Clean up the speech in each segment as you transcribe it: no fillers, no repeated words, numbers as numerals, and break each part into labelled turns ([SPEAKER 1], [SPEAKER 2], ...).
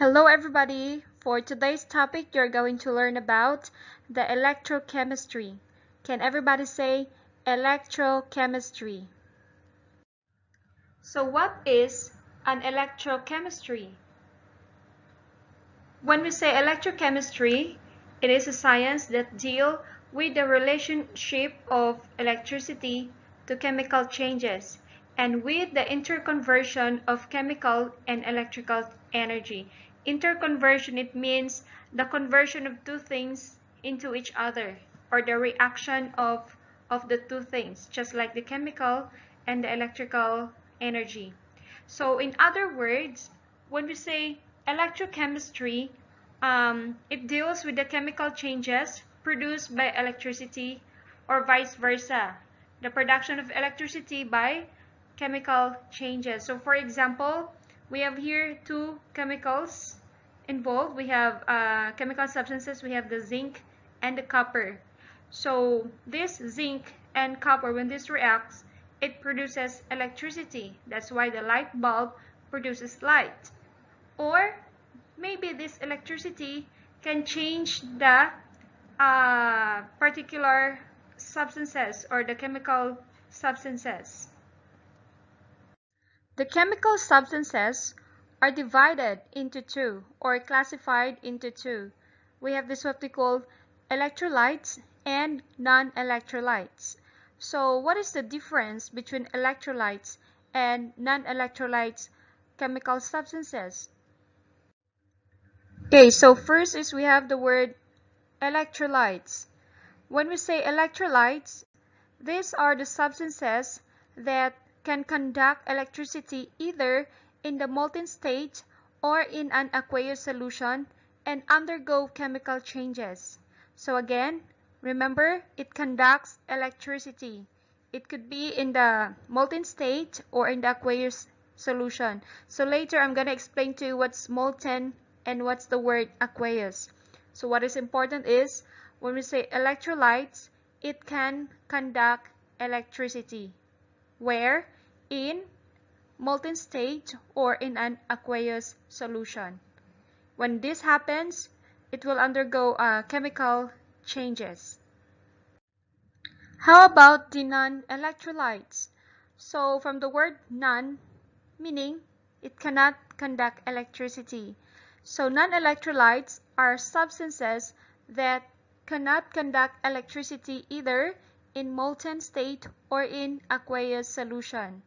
[SPEAKER 1] Hello everybody! For today's topic, you're going to learn about the electrochemistry. Can everybody say electrochemistry? So what is an electrochemistry? When we say electrochemistry, it is a science that deals with the relationship of electricity to chemical changes and with the interconversion of chemical and electrical energy. Interconversion, it means the conversion of two things into each other, or the reaction of the two things, just like the chemical and the electrical energy. So in other words, when we say electrochemistry, it deals with the chemical changes produced by electricity or vice versa, the production of electricity by chemical changes. So for example, we have here two chemicals involved. We have chemical substances. We have the zinc and the copper. So this zinc and copper, when this reacts, it produces electricity. That's why the light bulb produces light. Or maybe this electricity can change the particular substances or the chemical substances. The chemical substances are divided into two or classified into two. We have this what we call electrolytes and non-electrolytes. So what is the difference between electrolytes and non-electrolytes chemical substances? Okay, so first is we have the word electrolytes. When we say electrolytes, these are the substances that can conduct electricity either in the molten state or in an aqueous solution and undergo chemical changes. So again, remember, it conducts electricity. It could be in the molten state or in the aqueous solution. So later I'm going to explain to you what's molten and what's the word aqueous. So what is important is when we say electrolytes, it can conduct electricity. Where? In molten state or in an aqueous solution. When this happens, it will undergo chemical changes. How about the non-electrolytes? So from the word non, meaning it cannot conduct electricity. So non-electrolytes are substances that cannot conduct electricity either in molten state or in aqueous solution.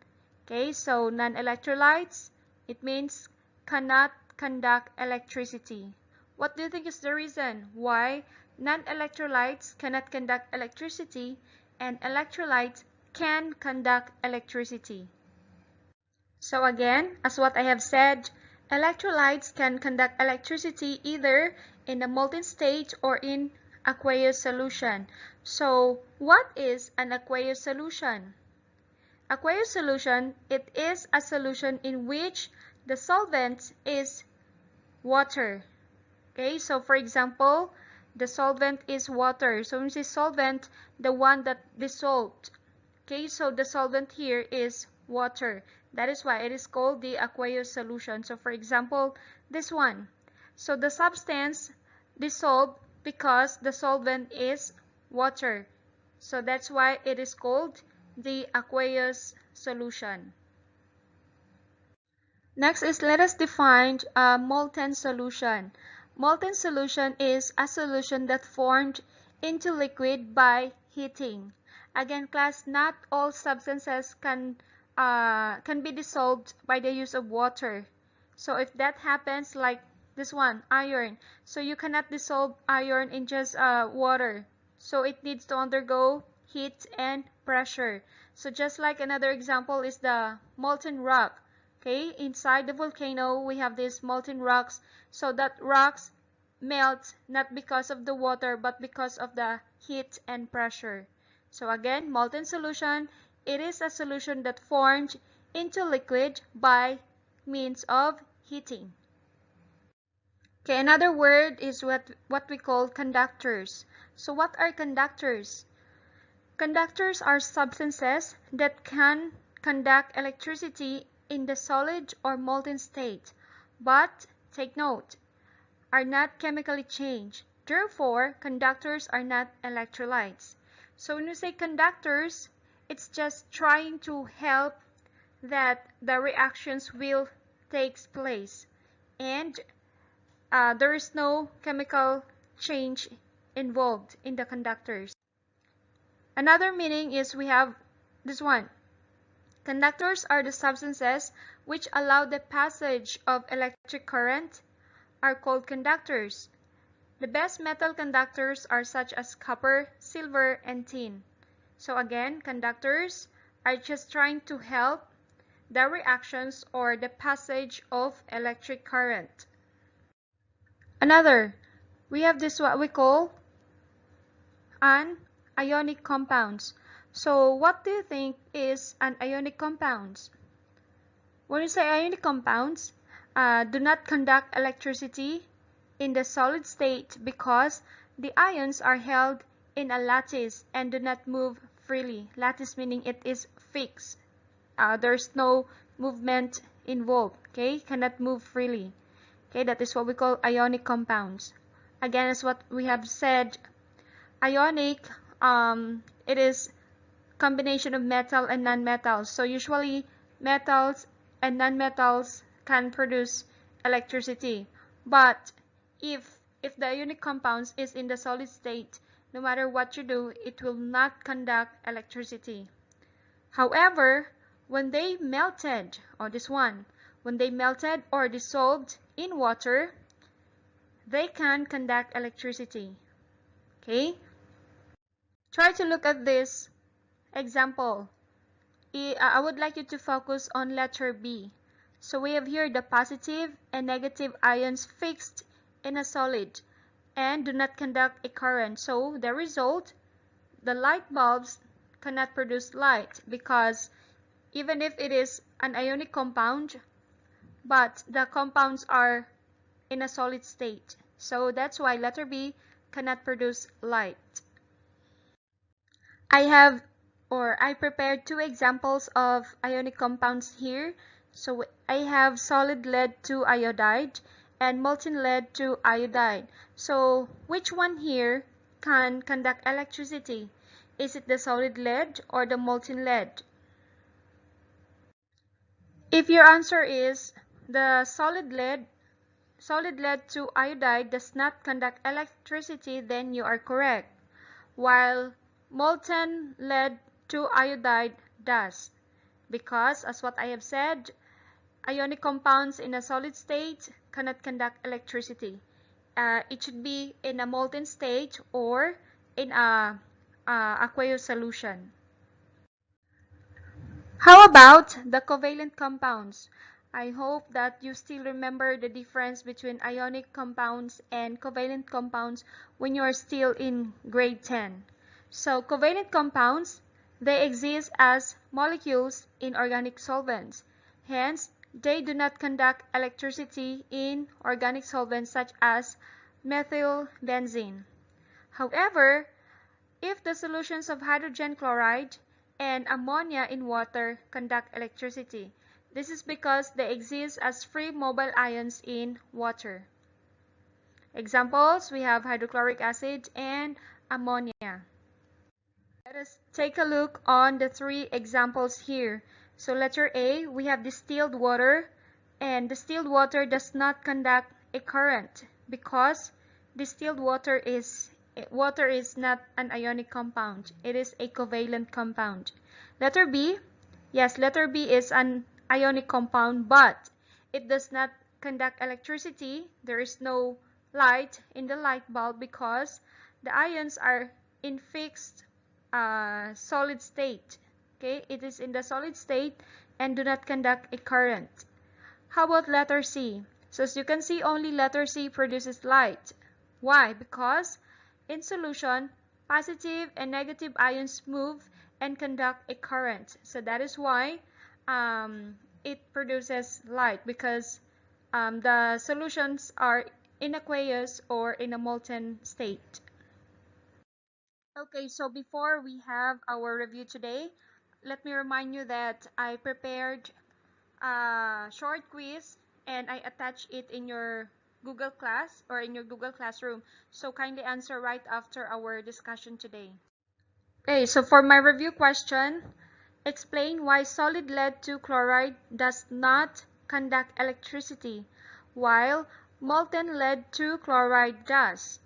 [SPEAKER 1] Okay, so non-electrolytes, it means cannot conduct electricity. What do you think is the reason why non-electrolytes cannot conduct electricity and electrolytes can conduct electricity? So again, as what I have said, electrolytes can conduct electricity either in the molten state or in aqueous solution. So what is an aqueous solution? Aqueous solution, it is a solution in which the solvent is water. Okay, so for example, the solvent is water. So when we say solvent, the one that dissolved. Okay, so the solvent here is water. That is why it is called the aqueous solution. So for example, this one. So the substance dissolved because the solvent is water. So that's why it is called the aqueous solution. Next is let us define a molten solution. Molten solution is a solution that formed into liquid by heating. Again, class, not all substances can be dissolved by the use of water. So if that happens, like this one, iron, so you cannot dissolve iron in just water. So it needs to undergo heat and pressure. So just like another example is the molten rock. Okay, inside the volcano we have these molten rocks. So that rocks melt not because of the water but because of the heat and pressure. So again, molten solution, it is a solution that formed into liquid by means of heating. Okay, another word is what we call conductors. So what are conductors? Conductors are substances that can conduct electricity in the solid or molten state, but take note, are not chemically changed. Therefore, conductors are not electrolytes. So when we say conductors, it's just trying to help that the reactions will take place, and there is no chemical change involved in the conductors. Another meaning is we have this one. Conductors are the substances which allow the passage of electric current are called conductors. The best metal conductors are such as copper, silver, and tin. So again, conductors are just trying to help the reactions or the passage of electric current. Another, we have this what we call an ionic compounds. So what do you think is an ionic compounds? When you say ionic compounds, do not conduct electricity in the solid state because the ions are held in a lattice and do not move freely. Lattice meaning it is fixed. There's no movement involved. Okay, cannot move freely. Okay, that is what we call ionic compounds. Again, as what we have said, ionic, it is combination of metal and non-metals. So usually metals and non-metals can produce electricity. But if the ionic compounds is in the solid state, no matter what you do, it will not conduct electricity. However, when they melted, or this one, when they melted or dissolved in water, they can conduct electricity. Okay? Try to look at this example. I would like you to focus on letter B. So we have here the positive and negative ions fixed in a solid and do not conduct a current. So the result, the light bulbs cannot produce light because even if it is an ionic compound, but the compounds are in a solid state. So that's why letter B cannot produce light. I prepared two examples of ionic compounds here. So I have solid lead to iodide and molten lead to iodide. So which one here can conduct electricity? Is it the solid lead or the molten lead? If your answer is the solid lead to iodide does not conduct electricity, then you are correct. While molten lead to iodide does, because as what I have said, ionic compounds in a solid state cannot conduct electricity. It should be in a molten state or in a aqueous solution. How about the covalent compounds? I hope that you still remember the difference between ionic compounds and covalent compounds when you are still in grade 10. So covalent compounds, they exist as molecules in organic solvents. Hence, they do not conduct electricity in organic solvents such as methyl benzene. However, if the solutions of hydrogen chloride and ammonia in water conduct electricity, this is because they exist as free mobile ions in water. Examples, we have hydrochloric acid and ammonia. Let us take a look on the three examples here. So letter A, we have distilled water, and distilled water does not conduct a current because distilled water is not an ionic compound. It is a covalent compound. Letter B, yes, letter B is an ionic compound, but it does not conduct electricity. There is no light in the light bulb because the ions are in fixed solid state. Okay, it is in the solid state and do not conduct a current. How about letter C? So as you can see, only letter C produces light. Why? Because in solution, positive and negative ions move and conduct a current. So that is why it produces light, because the solutions are in aqueous or in a molten state. Okay, so before we have our review today, let me remind you that I prepared a short quiz and I attach it in your Google Class or in your Google Classroom. So kindly answer right after our discussion today. Okay, so for my review question, explain why solid lead 2 chloride does not conduct electricity, while molten lead 2 chloride does.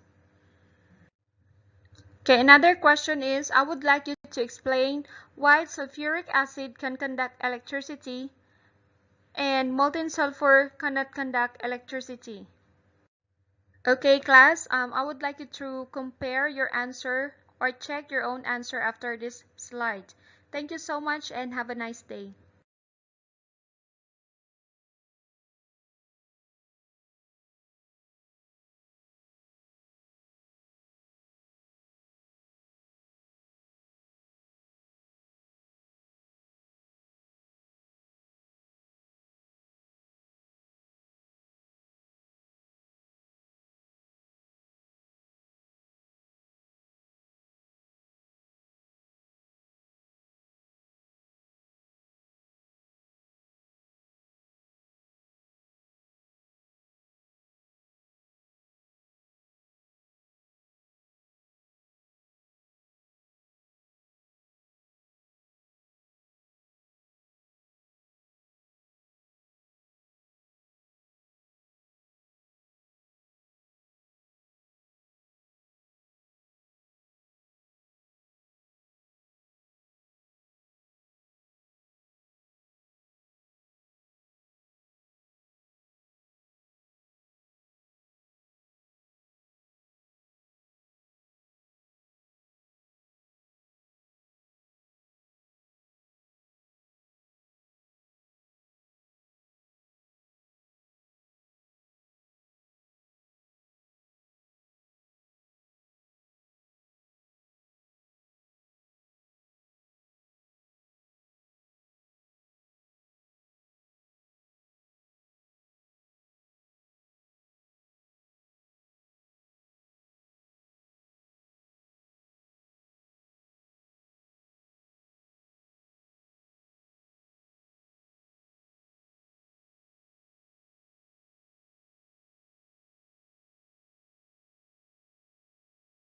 [SPEAKER 1] Okay, another question is, I would like you to explain why sulfuric acid can conduct electricity and molten sulfur cannot conduct electricity. Okay, class, I would like you to compare your answer or check your own answer after this slide. Thank you so much and have a nice day.